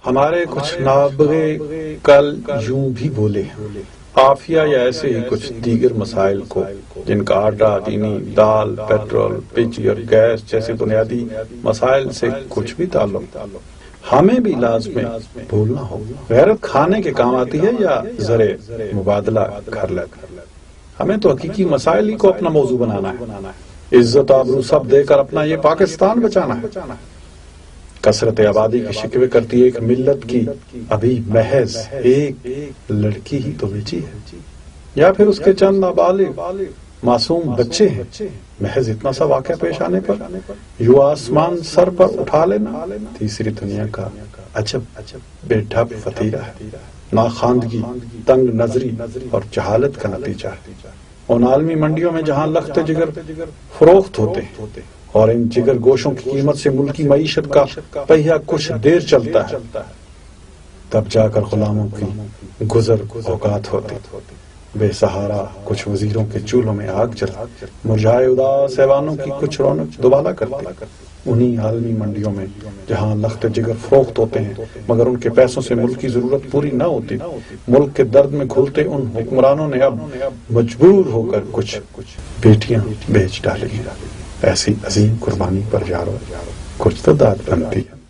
ہمارے کچھ نابغے کل یوں بھی بولے، عافیہ یا ایسے ہی کچھ دیگر مسائل کو جن کا آٹا، چینی، دال، پیٹرول، بجلی اور گیس جیسے بنیادی مسائل سے کچھ بھی تعلق ہمیں بھی لازم بھولنا ہوگا۔ غیرت کھانے کے کام آتی ہے یا زر مبادلہ کر لیتا؟ ہمیں تو حقیقی مسائل ہی کو اپنا موضوع بنانا ہے، عزت آبرو سب دے کر اپنا یہ پاکستان بچانا ہے۔ کثرت آبادی کی شکوے کرتی ایک ملت کی ابھی محض ایک لڑکی ہی تو بچی ہے، یا پھر اس کے چند نابالغ معصوم بچے ہیں۔ محض اتنا سا واقعہ پیش آنے پر یوں آسمان سر پر اٹھا لینا تیسری دنیا کا عجب بے ڈھب وتیرہ ہے، ناخواندگی، تنگ نظری اور جہالت کا نتیجہ ہے۔ ان عالمی منڈیوں میں جہاں لخت جگر فروخت ہوتے ہیں اور ان جگر گوشوں کی قیمت سے ملکی معیشت کا پہیہ کچھ دیر چلتا ہے، تب جا کر غلاموں کی گزر اوقات ہوتی۔ بے سہارا کچھ وزیروں کے چولہوں میں آگ جلا، مرجھائے اداس حیوانوں کی کچھ رونق دوبالا کرتی۔ انہی عالمی منڈیوں میں جہاں لخت جگر فروخت ہوتے ہیں مگر ان کے پیسوں سے ملک کی ضرورت پوری نہ ہوتی، ملک کے درد میں گھلتے ان حکمرانوں نے اب مجبور ہو کر کچھ بیٹیاں بیچ ڈالی ہیں۔ ایسی عظیم قربانی پر یارو کچھ تو داد بنتی ہے۔